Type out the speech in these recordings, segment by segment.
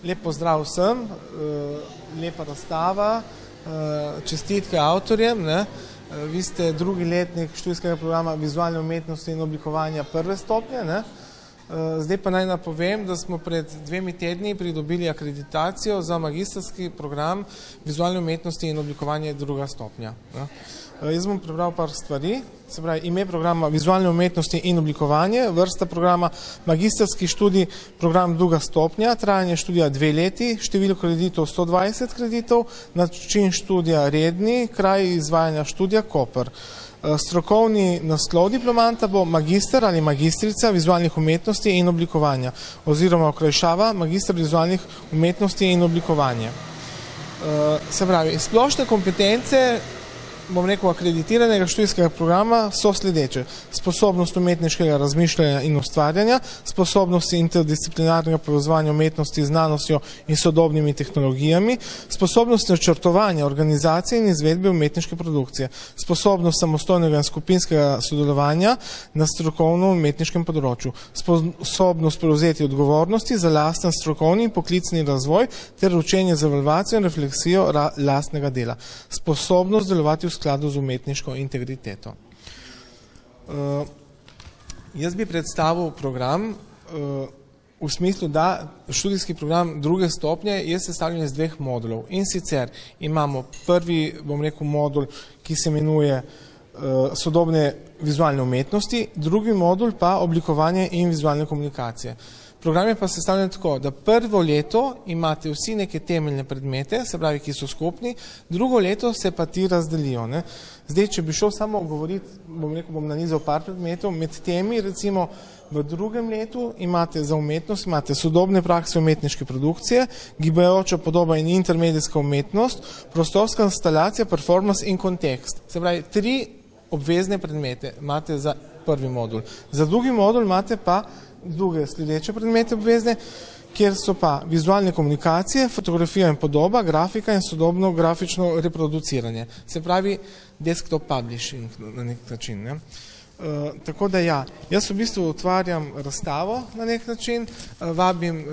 Lep pozdrav vsem, lepa razstava, čestitke avtorjem. Vi ste drugi letnik študijskega programa vizualne umetnosti in oblikovanja prve stopnje. Zdaj pa naj napovem, da smo pred 2 tedni pridobili akreditacijo za magistrski program vizualne umetnosti in oblikovanje druga stopnja. Jaz bom prebral par stvari, se pravi ime programa vizualne umetnosti in oblikovanje, vrsta programa magistrski študij, program druga stopnja, trajanje študija 2 leti, število kreditov 120 kreditov, način študija redni, kraj izvajanja študija Koper. Strokovni naslov diplomanta bo magister ali magistrica vizualnih umetnosti in oblikovanja oziroma okrajšava magister vizualnih umetnosti in oblikovanja. Se pravi, splošne kompetence, bom rekel, akreditiranega študijskega programa so sledeče: sposobnost umetniškega razmišljanja in ustvarjanja, sposobnost interdisciplinarnega povezovanja umetnosti z znanostjo in sodobnimi tehnologijami, sposobnost načrtovanja, organizacije in izvedbe umetniške produkcije, sposobnost samostojnega in skupinskega sodelovanja na strokovno-umetniškem področju, sposobnost prevzeti odgovornosti za lasten strokovni in poklicni razvoj ter učenje za evalvacijo in refleksijo lastnega dela, sposobnost delovati v skladu z umetniško integriteto. Jaz bi predstavil program v smislu, da študijski program druge stopnje je sestavljen iz 2 modulov. In sicer imamo prvi, bom rekel, modul, ki se imenuje sodobne vizualne umetnosti, drugi modul pa oblikovanje in vizualne komunikacije. Program je pa sestavljen tako, da prvo leto imate vsi neke temeljne predmete, se pravi, ki so skupni, drugo leto se pa ti razdelijo. Zdaj, če bi šel samo govoriti, bom nanizal par predmetov, med temi, recimo, v drugem letu imate za umetnost, imate sodobne prakse umetniške produkcije, gibajoča podoba in intermedijska umetnost, prostorska instalacija, performance in kontekst. Se pravi, 3 obvezne predmete imate za prvi modul. Za drugi modul imate pa druge sledeče predmete obvezne, kjer so pa vizualne komunikacije, fotografija in podoba, grafika in sodobno grafično reproduciranje. Se pravi, desktop publishing na nek način. Tako da ja, jaz v bistvu otvarjam razstavo na nek način, vabim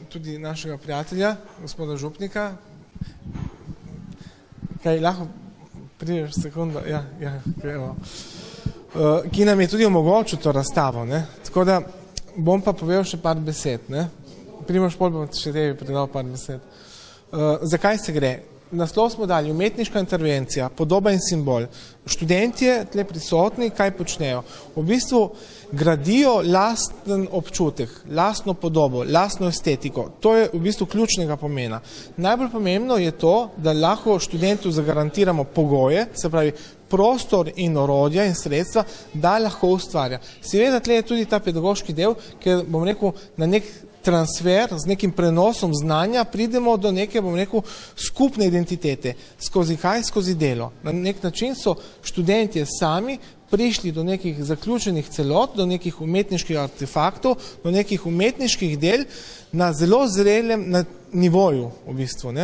tudi našega prijatelja, gospoda Župnika. Kaj, lahko prideš sekundo? Ja, evo. Ki nam je tudi omogočil to razstavo. Tako da bom pa povedal še par besed. Primož Pol bom še tebi predal par besed. Zakaj se gre? Naslov smo dali umetniška intervencija, podoba in simbol. Študentje tle prisotni, kaj počnejo? V bistvu gradijo lasten občutek, lastno podobo, lastno estetiko. To je v bistvu ključnega pomena. Najbolj pomembno je to, da lahko študentu zagarantiramo pogoje, se pravi prostor in orodja in sredstva, da lahko ustvarja. Seveda tle je tudi ta pedagoški del, ker bom rekel, na nek transfer, z nekim prenosom znanja pridemo do neke, bom rekel, skupne identitete. Skozi kaj? Skozi delo. Na nek način so študentje sami prišli do nekih zaključenih celot, do nekih umetniških artefaktov, do nekih umetniških del na zelo zrelem nivoju v bistvu.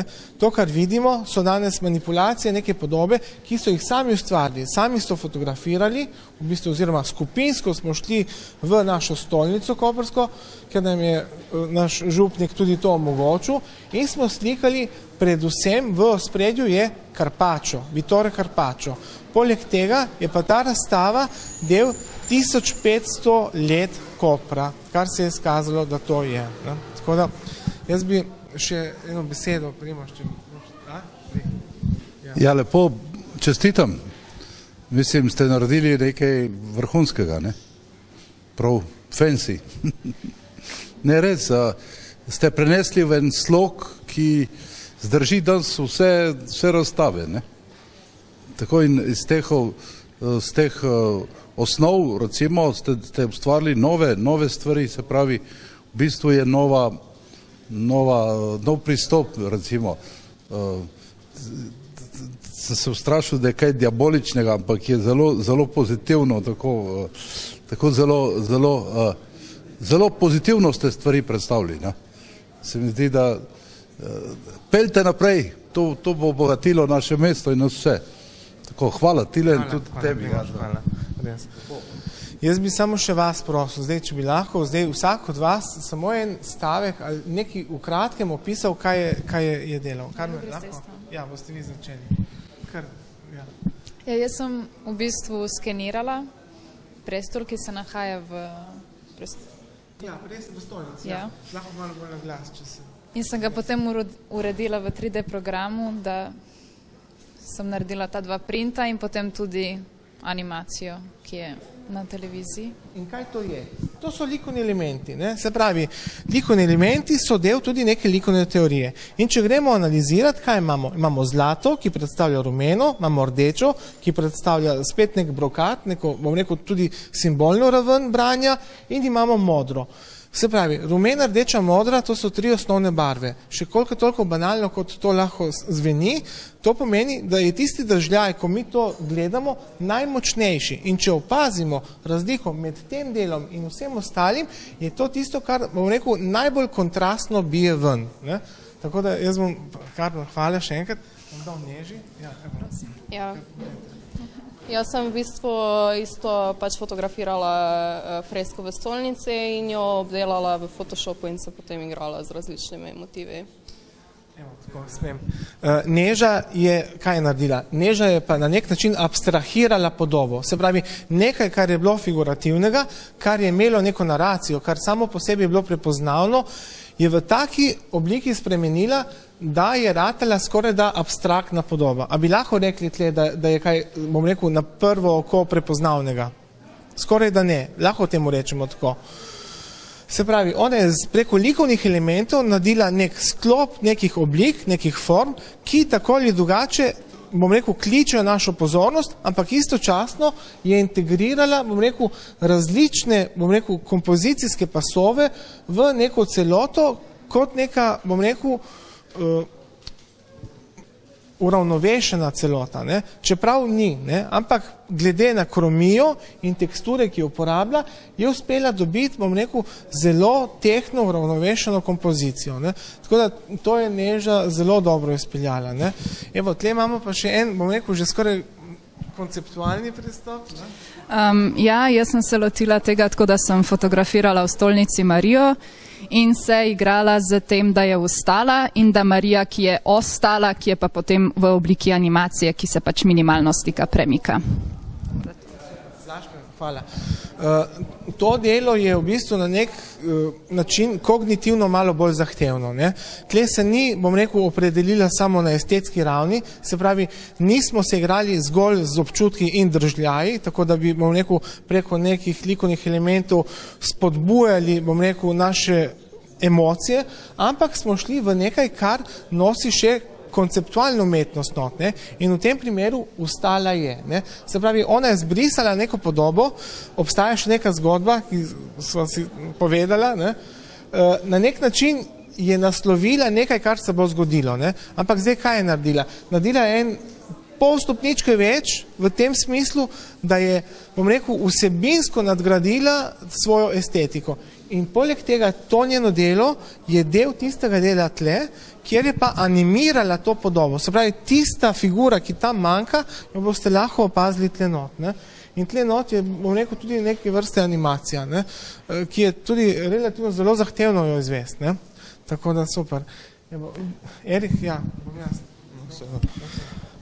To, kar vidimo, so danes manipulacije, neke podobe, ki so jih sami ustvarili, sami so fotografirali, v bistvu oziroma skupinsko smo šli v našo stolnico koprsko, ker nam je naš župnik tudi to omogočil in smo slikali, predvsem v ospredju je Carpaccio, Vittore Carpaccio. Poleg tega je pa ta razstava del 1500 let Kopra, kar se je skazalo, da to je. Tako da, jaz bi še eno besedo Primož, če Ja, lepo čestitam. Mislim, ste naredili nekaj vrhunskega, prav fancy. Ne res, ste prenesli v en slog, ki zdrži danes vse razstave. Tako in iz teh osnov, recimo, ste ustvarili nove stvari, se pravi, v bistvu je nov pristop, recimo. Sem se ustrašil, da je kaj diaboličnega, ampak je zelo pozitivno, tako zelo pozitivno ste stvari predstavili. Se mi zdi, da peljte naprej, to bo obogatilo naše mesto in nas vse. Tako, hvala Tile in tudi tebi. Jaz bi samo še vas prosil, zdaj, če bi lahko, zdaj vsak od vas samo en stavek ali nekaj v kratkem opisal, kaj je delal. Kar me lahko? Ja, boste vi začeli. Ja, jaz sem v bistvu skenirala prostor, ki se nahaja v prestolnici. Ja. Lahko malo bolj na glas, če se... In sem ga potem uredila v 3D programu, da sem naredila ta 2 printa in potem tudi animacijo, ki je na televiziji. In kaj to je? To so likovni elementi. Ne? Se pravi, likovni elementi so del tudi neke likovne teorije. In če gremo analizirati, kaj imamo? Imamo zlato, ki predstavlja rumeno, imamo rdečo, ki predstavlja spet nek brokat, neko, bom rekel, tudi simbolno raven branja, in imamo modro. Se pravi, rumena, rdeča, modra, to so 3 osnovne barve. Še koliko toliko banalno, kot to lahko zveni, to pomeni, da je tisti držljaj, ko mi to gledamo, najmočnejši. In če opazimo razliko med tem delom in vsem ostalim, je to tisto, kar, bom rekel, najbolj kontrastno bije ven. Ne? Tako da jaz bom, hvala še enkrat, bom dal Neži. Ja. Jaz sem v bistvu isto pač fotografirala fresko v stolnici in jo obdelala v Photoshopu in se potem igrala z različnimi motivi. Evo, tako smem. Neža je kaj naredila? Neža je pa na nek način abstrahirala podobo. Se pravi, nekaj, kar je bilo figurativnega, kar je imelo neko naracijo, kar samo po sebi je bilo prepoznavno, je v taki obliki spremenila, da je ratala skoraj da abstraktna podoba. A bi lahko rekli tle, da je kaj, bom rekel, na prvo oko prepoznavnega? Skoraj da ne. Lahko temu rečemo tako. Se pravi, ona je preko likovnih elementov naredila nek sklop nekih oblik, nekih form, ki tako ali drugače, bom rekel, kličejo našo pozornost, ampak istočasno je integrirala, bom rekel, različne, bom rekel, kompozicijske pasove v neko celoto, kot neka, bom rekel, uravnovešena celota, ne? Čeprav ni, ne? Ampak glede na kromijo in teksture, ki jo uporablja, je uspela dobiti, bom rekel, zelo tehno uravnovešeno kompozicijo. Ne? Tako da to je Neža zelo dobro izpeljala. Ne? Evo, tle imamo pa še en, bom rekel, že skoraj konceptualni pristop. Ne? Ja, jaz sem se lotila tega, tako da sem fotografirala v stolnici Marijo in se igrala z tem, da je vstala in da Marija, ki je ostala, ki je pa potem v obliki animacije, ki se pač minimalno slika premika. Hvala. To delo je v bistvu na nek način kognitivno malo bolj zahtevno. Ne? Tle se ni, bom rekel, opredelila samo na estetski ravni, se pravi, nismo se igrali zgolj z občutki in držljaji, tako da bi, bom rekel, preko nekih likovnih elementov spodbujali, bom rekel, naše emocije, ampak smo šli v nekaj, kar nosi še konceptualno umetnost not, ne? In v tem primeru vstala je. Ne? Se pravi, ona je zbrisala neko podobo, obstaja še neka zgodba, ki smo si povedala, ne? Na nek način je naslovila nekaj, kar se bo zgodilo. Ne? Ampak zdaj kaj je naredila? Naredila je en pol stopničke več v tem smislu, da je, bom rekel, vsebinsko nadgradila svojo estetiko. In poleg tega to njeno delo je del tistega dela tle, kjer je pa animirala to podobo. Se pravi, tista figura, ki tam manjka, jo boste lahko opazili tle not. Ne? In tle not je, bom rekel, tudi neke vrste animacija, ne? Ki je tudi relativno zelo zahtevno jo izvesti. Ne? Tako da super. Erik, ja, bom jaz.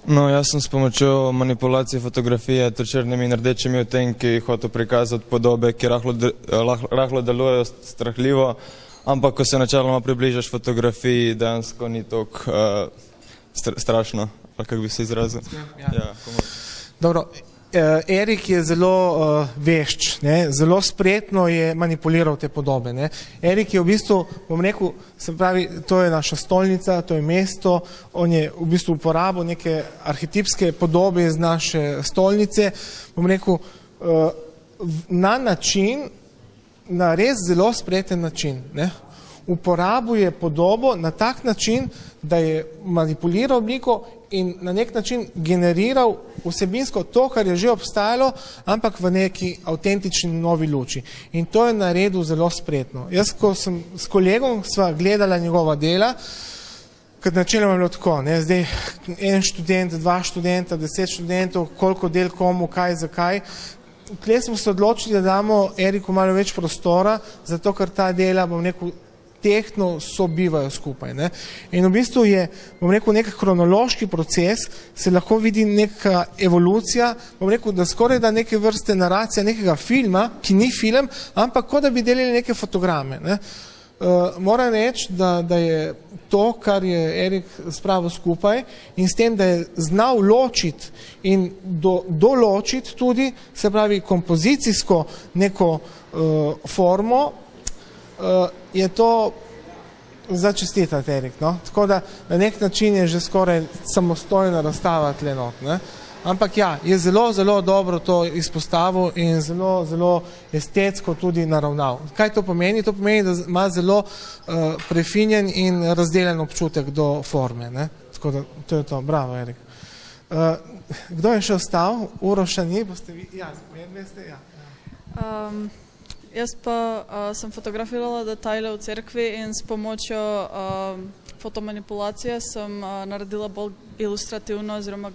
No, jaz sem s pomočjo manipulacije fotografije to črnimi in rdečimi odtenki hotel prikazati podobe, ki rahlo delujejo strahljivo, ampak ko se načeloma približaš fotografiji, dejansko ni toliko strašno, ali kako bi se izrazil. Ja, dobro. Erik je zelo vešč, ne? Zelo spretno je manipuliral te podobe. Ne? Erik je v bistvu, bom rekel, se pravi, to je naša stolnica, to je mesto, on je v bistvu uporabil neke arhetipske podobe iz naše stolnice, bom rekel, na način, na res zelo spreten način. Ne? Uporabuje podobo na tak način, da je manipuliral obliko in na nek način generiral vsebinsko to, kar je že obstajalo, ampak v neki avtentični novi luči. In to je naredil zelo spretno. Jaz, ko sem s kolegom sva gledala njegova dela, kot načeloma je bilo tako, ne? Zdaj en študent, 2 študenta, 10 študentov, koliko del komu, kaj, zakaj. tle smo se odločili, da damo Eriku malo več prostora, zato ker ta dela, bom rekel, tehtno sobivajo skupaj. Ne? In v bistvu je, bom rekel, nek kronološki proces, se lahko vidi neka evolucija, bom rekel, da skoraj da neke vrste naracija nekega filma, ki ni film, ampak kot da bi delili neke fotograme. Ne? Moram reči, da je to, kar je Erik spravil skupaj in s tem, da je znal ločiti in določiti tudi, se pravi, kompozicijsko neko formo, je to za čestitati, Erik. No? Tako da na nek način je že skoraj samostojna razstava tle not. Ne? Ampak ja, je zelo, zelo dobro to izpostavil in zelo, zelo estetsko tudi naravnal. Kaj to pomeni? To pomeni, da ima zelo prefinjen in razdeljen občutek do forme. Ne? Tako da to je to. Bravo, Erik. Kdo je še ostal? Uroša ni? Boste vi? Ja, veste? Ja. Jaz pa sem fotografirala detajle v cerkvi in s pomočjo fotomanipulacije sem naredila bolj ilustrativno oziroma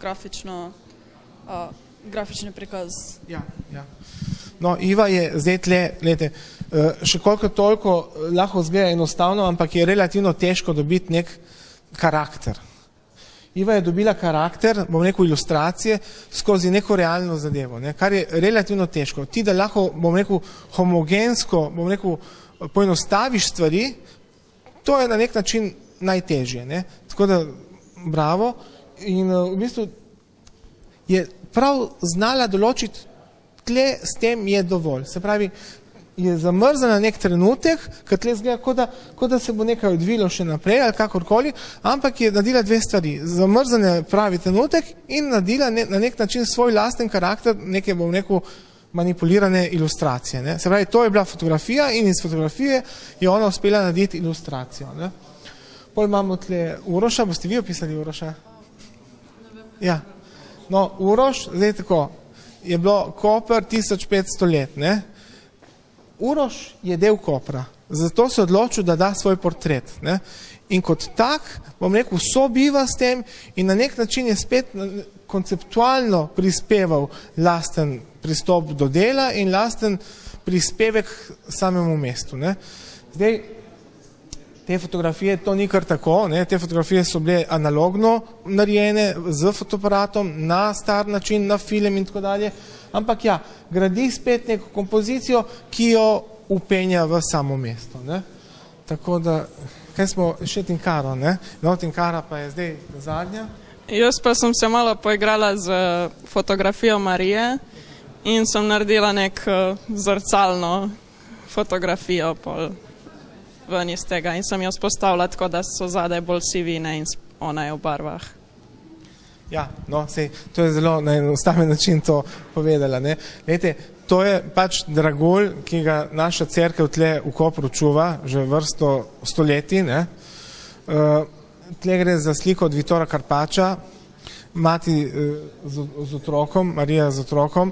grafični prikaz. Ja. No, Iva je zdaj tle, gledajte, še koliko toliko lahko zgleda enostavno, ampak je relativno težko dobiti nek karakter. Iva je dobila karakter, bom rekel, ilustracije skozi neko realno zadevo, ne, kar je relativno težko. Ti, da lahko, bom rekel, homogensko, bom rekel, poenostaviš stvari, to je na nek način najtežje. Ne. Tako da, bravo. In v bistvu je prav znala določiti tle, s tem je dovolj. Se pravi, je zamrzala nek trenutek, kad tle zgleda, kot da se bo nekaj odvilo še naprej ali kakorkoli, ampak je naredila dve stvari. Zamrzane pravi trenutek in naredila na nek način svoj lasten karakter, neke, bom rekel, manipulirane ilustracije. Ne. Se pravi, to je bila fotografija in iz fotografije je ona uspela narediti ilustracijo. Ne. Pol imamo tle Uroša, boste vi opisali Uroša? Ja. No, Uroš, zdaj tako, je bilo Koper 1500 let, ne. Uroš je del Kopra, zato se odločil, da da svoj portret. Ne? In kot tak, bom rekel, sobiva s tem in na nek način je spet konceptualno prispeval lasten pristop do dela in lasten prispevek samemu mestu. Ne? Zdaj, te fotografije, to ni kar tako, ne? Te fotografije so bile analogno narejene z fotoaparatom na star način, na film in tako dalje. Ampak ja, gradi spet neko kompozicijo, ki jo upenja v samo mesto. Ne? Tako da, kaj smo, še Tinkaro, ne? No, Tinkara pa je zdaj zadnja. Jaz pa sem se malo poigrala z fotografijo Marije in sem naredila nek zrcalno fotografijo ven iz tega in sem jo spostavila tako, da so zadaj bolj sivine in ona je v barvah. Ja, no, sej, to je zelo na enostaven način to povedala. Ne? Lejte, to je pač dragulj, ki ga naša cerkev tle v Kopru čuva že vrsto stoletij. Ne? Tle gre za sliko od Vitora Karpača, mati z otrokom, Marija z otrokom.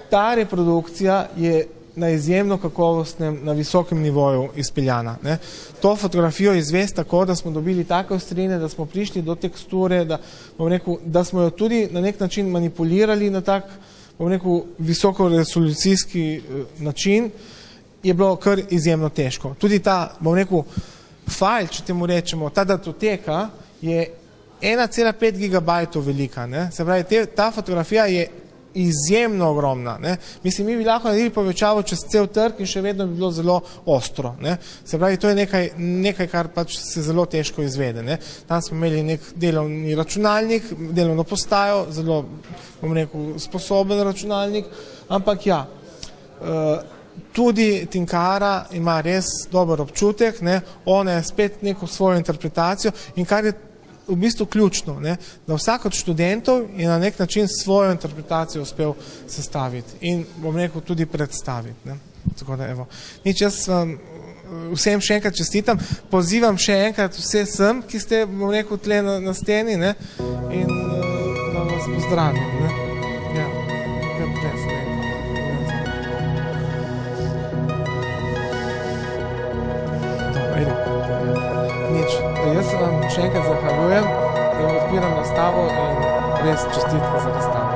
Ta reprodukcija je na izjemno kakovostnem, na visokem nivoju izpeljana. Ne. To fotografijo izvesti tako, da smo dobili take ostrine, da smo prišli do teksture, da, bom rekel, da smo jo tudi na nek način manipulirali na tak, bom rekel, visokoresolucijski način, je bilo kar izjemno težko. Tudi ta, bom rekel, fajl, če temu rečemo, ta datoteka je 1,5 gigabajtov velika. Ne. Se pravi, ta fotografija je izjemno ogromna. Ne. Mislim, mi bi lahko naredili povečavo čez cel trg in še vedno bi bilo zelo ostro. Ne. Se pravi, to je nekaj, kar pač se zelo težko izvede. Ne. Tam smo imeli nek delovni računalnik, delovno postajo, zelo, bom rekel, sposoben računalnik, ampak ja, tudi Tinkara ima res dober občutek, ne. Ona je spet neko svojo interpretacijo in kar je v bistvu ključno, ne, da vsak od študentov je na nek način svojo interpretacijo uspel sestaviti in, bom rekel, tudi predstaviti. Ne. Tako da, evo. Nič, jaz vam vsem še enkrat čestitam, pozivam še enkrat vse sem, ki ste, bom rekel, tle na steni, ne, in da vas pozdravim. Ne. Ja, kar ples, ne. Nič. Jaz se vam še enkrat zahvaljujem in odpiram razstavo in res čestitke za razstavo.